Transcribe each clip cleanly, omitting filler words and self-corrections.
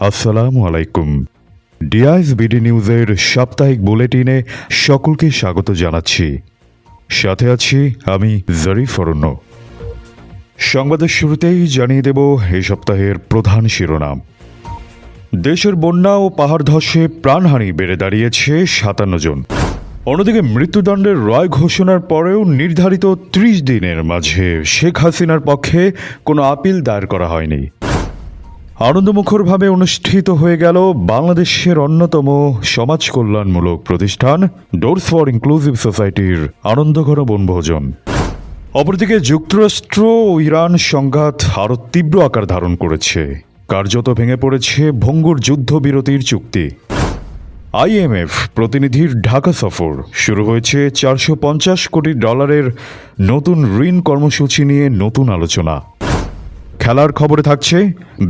আসসালামু আলাইকুম। DIS BD নিউজের সাপ্তাহিক বুলেটিনে সকলকে স্বাগত জানাচ্ছি। সাথে আছি আমি জরিফ অরণ্য। সংবাদের শুরুতেই জানিয়ে দেব এই সপ্তাহের প্রধান শিরোনাম। দেশের বন্যা ও পাহাড় ধসে প্রাণহানি বেড়ে দাঁড়িয়েছে ৫৭ জন। অন্যদিকে মৃত্যুদণ্ডের রায় ঘোষণার পরেও নির্ধারিত ৩০ দিনের মাঝে শেখ হাসিনার পক্ষে কোনো আপিল দায়ের করা হয়নি। আনন্দমুখরভাবে অনুষ্ঠিত হয়ে গেল বাংলাদেশের অন্যতম সমাজ কল্যাণমূলক প্রতিষ্ঠান ডোরস ফর ইনক্লুসিভ সোসাইটির আনন্দঘন বনভোজন। অপরদিকে যুক্তরাষ্ট্র ও ইরান সংঘাত আরও তীব্র আকার ধারণ করেছে। কার্যত ভেঙে পড়েছে ভঙ্গুর যুদ্ধবিরতির চুক্তি। আইএমএফ প্রতিনিধির ঢাকা সফর শুরু হয়েছে। $450 কোটি নতুন ঋণ কর্মসূচি নিয়ে নতুন আলোচনা। খেলার খবরে থাকছে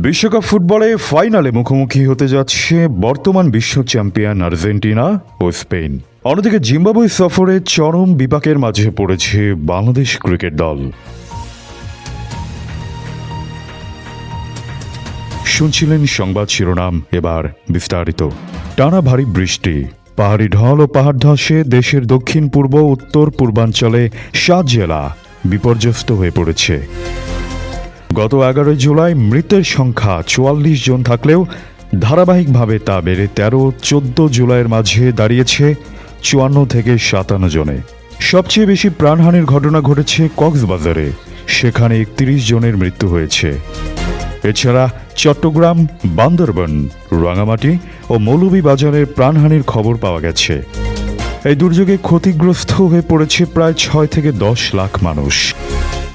বিশ্বকাপ ফুটবলে ফাইনালে মুখোমুখি হতে যাচ্ছে বর্তমান বিশ্ব চ্যাম্পিয়ন আর্জেন্টিনা ও স্পেন। অন্যদিকে জিম্বাবুয়ে সফরে চরম বিপাকের মাঝে পড়েছে বাংলাদেশ ক্রিকেট দল। শুনছিলেন সংবাদ শিরোনাম, এবার বিস্তারিত। টানা ভারী বৃষ্টি, পাহাড়ি ঢল ও পাহাড় ধসে দেশের দক্ষিণ পূর্ব উত্তর পূর্বাঞ্চলে ৭ জেলা বিপর্যস্ত হয়ে পড়েছে। গত ১১ জুলাই মৃতের সংখ্যা ৪৪ জন থাকলেও ধারাবাহিকভাবে তা বেড়ে ১৩-১৪ জুলাইয়ের মাঝে দাঁড়িয়েছে ৫৪ থেকে ৫৭ জনে। সবচেয়ে বেশি প্রাণহানির ঘটনা ঘটেছে কক্সবাজারে, সেখানে ৩১ জনের মৃত্যু হয়েছে। এছাড়া চট্টগ্রাম, বান্দরবান, রাঙামাটি ও মৌলভীবাজারের প্রাণহানির খবর পাওয়া গেছে। এই দুর্যোগে ক্ষতিগ্রস্ত হয়ে পড়েছে প্রায় ৬ থেকে ১০ লাখ মানুষ।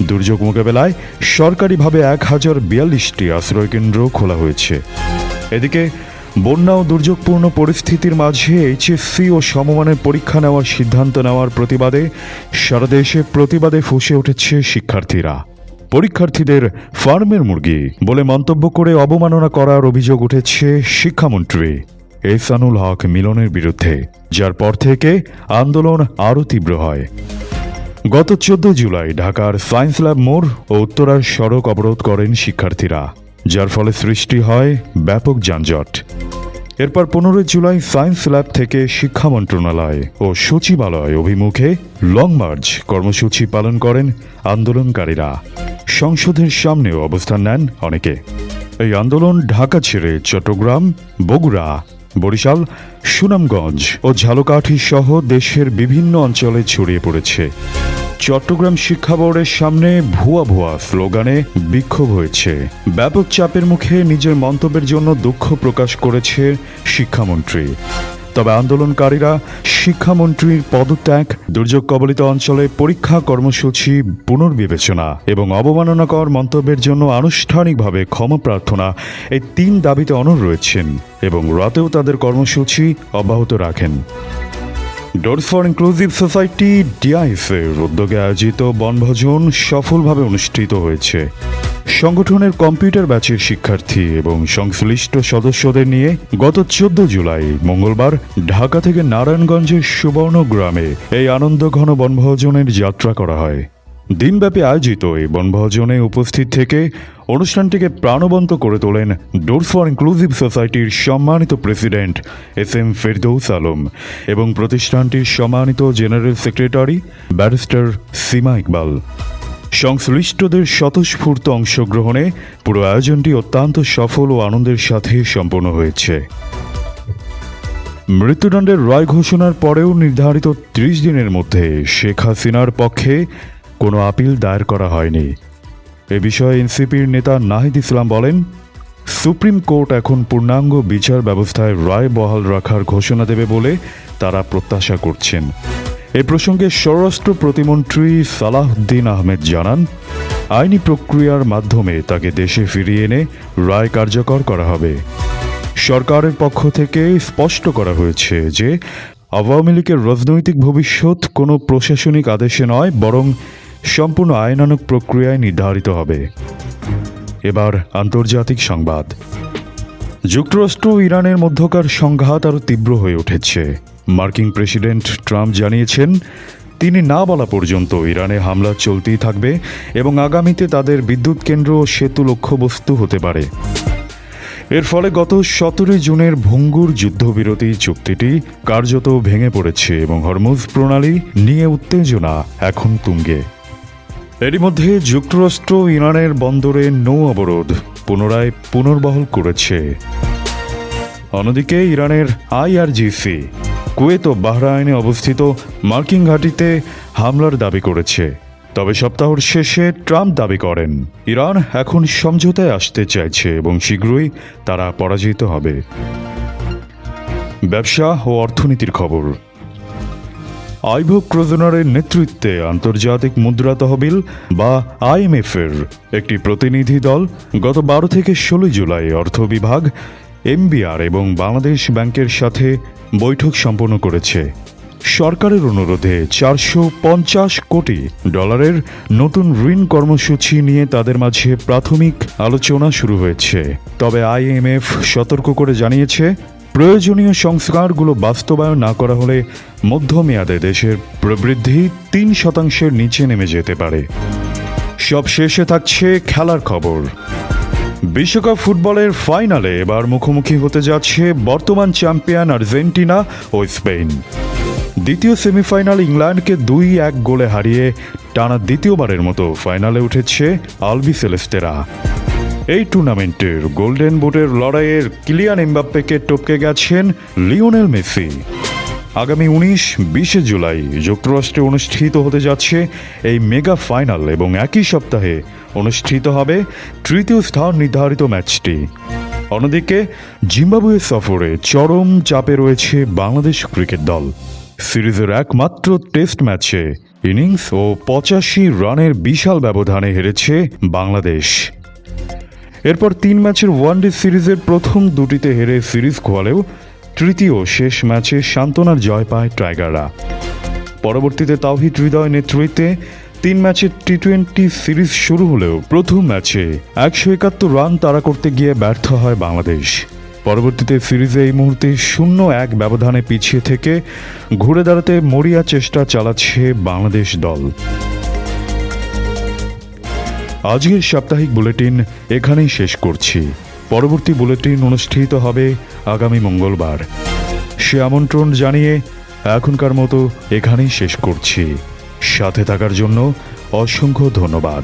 দুর্যোগ মোকাবেলায় সরকারিভাবে ১,০৪২টি আশ্রয়কেন্দ্র খোলা হয়েছে। এদিকে বন্যা ও দুর্যোগপূর্ণ পরিস্থিতির মাঝে এইচএসসি ও সমমানের পরীক্ষা নেওয়ার সিদ্ধান্ত নেওয়ার প্রতিবাদে সারা দেশে প্রতিবাদে ফুঁসে উঠেছে শিক্ষার্থীরা। পরীক্ষার্থীদের ফার্মের মুরগি বলে মন্তব্য করে অবমাননা করার অভিযোগ উঠেছে শিক্ষামন্ত্রী এহসানুল হক মিলনের বিরুদ্ধে, যার পর থেকে আন্দোলন আরও তীব্র হয়। গত ১৪ জুলাই ঢাকার সায়েন্স ল্যাব মোড় ও উত্তরার সড়ক অবরোধ করেন শিক্ষার্থীরা, যার ফলে সৃষ্টি হয় ব্যাপক যানজট। এরপর ১৫ জুলাই সায়েন্স ল্যাব থেকে শিক্ষা মন্ত্রণালয় ও সচিবালয় অভিমুখে লং মার্চ কর্মসূচি পালন করেন আন্দোলনকারীরা। সংসদের সামনেও অবস্থান নেন অনেকে। এই আন্দোলন ঢাকা ছেড়ে চট্টগ্রাম, বগুড়া, বরিশাল, সুনামগঞ্জ ও ঝালকাঠি সহ দেশের বিভিন্ন অঞ্চলে ছড়িয়ে পড়েছে। চট্টগ্রাম শিক্ষা বোর্ডের সামনে ভুয়া ভুয়া স্লোগানে বিক্ষোভ হয়েছে। ব্যাপক চাপের মুখে নিজের মন্তব্যের জন্য দুঃখ প্রকাশ করেছে শিক্ষামন্ত্রী। তবে আন্দোলনকারীরা শিক্ষামন্ত্রীর পদত্যাগ, দুর্যোগ কবলিত অঞ্চলে পরীক্ষা কর্মসূচি পুনর্বিবেচনা এবং অবমাননাকর মন্তব্যের জন্য আনুষ্ঠানিকভাবে ক্ষমা প্রার্থনা, এই ৩ দাবিতে অনড় রয়েছেন এবং রাতেও তাদের কর্মসূচি অব্যাহত রাখেন। ডোরস ফর ইনক্লুসিভ সোসাইটি ডিআইএসের উদ্যোগে আয়োজিত বনভোজন সফলভাবে অনুষ্ঠিত হয়েছে। সংগঠনের কম্পিউটার ব্যাচের শিক্ষার্থী এবং সংশ্লিষ্ট সদস্যদের নিয়ে গত ১৪ জুলাই মঙ্গলবার ঢাকা থেকে নারায়ণগঞ্জের সুবর্ণ গ্রামে এই আনন্দঘন বনভোজনের যাত্রা করা হয়। দিনব্যাপী আয়োজিত এই বনভোজনে উপস্থিত থেকে অনুষ্ঠানটিকে প্রাণবন্ত করে তোলেন ডোরস ফর ইনক্লুসিভ সোসাইটির সম্মানিত প্রেসিডেন্ট SM ফেরদৌস আলম এবং প্রতিষ্ঠানটির সম্মানিত জেনারেল সেক্রেটারি ব্যারিস্টার সীমা ইকবাল। সংশ্লিষ্টদের স্বতঃস্ফূর্ত অংশগ্রহণে পুরো আয়োজনটি অত্যন্ত সফল ও আনন্দের সাথে সম্পন্ন হয়েছে। মৃত্যুদণ্ডের রায় ঘোষণার পরেও নির্ধারিত ৩০ দিনের মধ্যে শেখ হাসিনার পক্ষে কোনো আপিল দায়ের করা হয়নি। এ বিষয়ে এনসিপির নেতা নাহিদ ইসলাম বলেন, সুপ্রিম কোর্ট এখন পূর্ণাঙ্গ বিচার ব্যবস্থায় রায় বহাল রাখার ঘোষণা দেবে বলে তারা প্রত্যাশা করছেন। এ প্রসঙ্গে স্বরাষ্ট্র প্রতিমন্ত্রী সালাহউদ্দিন আহমেদ জানান, আইনি প্রক্রিয়ার মাধ্যমে তাকে দেশে ফিরিয়ে এনে রায় কার্যকর করা হবে। সরকারের পক্ষ থেকে স্পষ্ট করা হয়েছে যে আওয়ামী লীগের রাজনৈতিক ভবিষ্যৎ কোনো প্রশাসনিক আদেশে নয়, বরং সম্পূর্ণ আইনানুগ প্রক্রিয়ায় নির্ধারিত হবে। এবার আন্তর্জাতিক সংবাদ। যুক্তরাষ্ট্র ও ইরানের মধ্যকার সংঘাত আরও তীব্র হয়ে উঠেছে। মার্কিন প্রেসিডেন্ট ট্রাম্প জানিয়েছেন, তিনি না বলা পর্যন্ত ইরানে হামলা চলতেই থাকবে এবং আগামীতে তাদের বিদ্যুৎ কেন্দ্র ও সেতু লক্ষ্যবস্তু হতে পারে। এর ফলে গত 17 জুনের ভঙ্গুর যুদ্ধবিরতি চুক্তিটি কার্যত ভেঙে পড়েছে এবং হরমুজ প্রণালী নিয়ে উত্তেজনা এখন তুঙ্গে। এরই মধ্যে যুক্তরাষ্ট্র ইরানের বন্দরে নৌ অবরোধ পুনরায় পুনর্বহাল করেছে। অন্যদিকে ইরানের IRGC কুয়েত ও বাহরাইনে অবস্থিত মার্কিন ঘাঁটিতে হামলার দাবি করেছে। তবে সপ্তাহের শেষে ট্রাম্প দাবি করেন ইরান এখন সমঝোতায় আসতে চাইছে এবং শীঘ্রই তারা পরাজিত হবে। ব্যবসা ও অর্থনীতির খবর। আইভো ক্রোজনারের নেতৃত্বে আন্তর্জাতিক মুদ্রা তহবিল বা IMF-এর একটি প্রতিনিধি দল গত 12 থেকে 16 জুলাই অর্থ বিভাগ, MBR এবং বাংলাদেশ ব্যাংকের সাথে বৈঠক সম্পন্ন করেছে। সরকারের অনুরোধে $450 কোটি নতুন ঋণ কর্মসূচি নিয়ে তাদের মাঝে প্রাথমিক আলোচনা শুরু হয়েছে। তবে IMF সতর্ক করে জানিয়েছে, প্রয়োজনীয় সংস্কারগুলো বাস্তবায়ন না করা হলে মধ্যমেয়াদে দেশের প্রবৃদ্ধি 3% নিচে নেমে যেতে পারে। সব শেষে থাকছে খেলার খবর। বিশ্বকাপ ফুটবলের ফাইনালে এবার মুখোমুখি হতে যাচ্ছে বর্তমান চ্যাম্পিয়ন আর্জেন্টিনা ও স্পেন। দ্বিতীয় সেমিফাইনাল ইংল্যান্ডকে 2-1 গোলে হারিয়ে টানা দ্বিতীয়বারের মতো ফাইনালে উঠেছে আলবিসেলেস্তেরা। এই টুর্নামেন্টের গোল্ডেন বুটের লড়াইয়ের কিলিয়ান এমবাপ্পেকে টপকে গেছেন লিওনেল মেসি। আগামী 19-20 জুলাই যুক্তরাষ্ট্রে অনুষ্ঠিত হতে যাচ্ছে এই মেগা ফাইনাল এবং একই সপ্তাহে অনুষ্ঠিত হবে তৃতীয় স্থান নির্ধারিত ম্যাচটি। অন্যদিকে জিম্বাবুয়ে সফরে চরম চাপে রয়েছে বাংলাদেশ ক্রিকেট দল। সিরিজের একমাত্র টেস্ট ম্যাচে ইনিংস ও 85 রানের বিশাল ব্যবধানে হেরেছে বাংলাদেশ। এরপর 3 ম্যাচের ওয়ানডে সিরিজের প্রথম দুটিতে হেরে সিরিজ খোয়ালেও তৃতীয় শেষ ম্যাচে সান্ত্বনার জয় পায় টাইগাররা। পরবর্তীতে তাওহিদ হৃদয় নেতৃত্বে 3 ম্যাচের T20 সিরিজ শুরু হলেও প্রথম ম্যাচে 171 রান তাড়া করতে গিয়ে ব্যর্থ হয় বাংলাদেশ। পরবর্তীতে সিরিজে এই মুহূর্তে 0-1 ব্যবধানে পিছিয়ে থেকে ঘুরে দাঁড়াতে মরিয়া চেষ্টা চালাচ্ছে বাংলাদেশ দল। আজকের সাপ্তাহিক বুলেটিন এখানেই শেষ করছি। পরবর্তী বুলেটিন অনুষ্ঠিত হবে আগামী মঙ্গলবার। সে আমন্ত্রণ জানিয়ে এখনকার মতো এখানেই শেষ করছি। সাথে থাকার জন্য অসংখ্য ধন্যবাদ।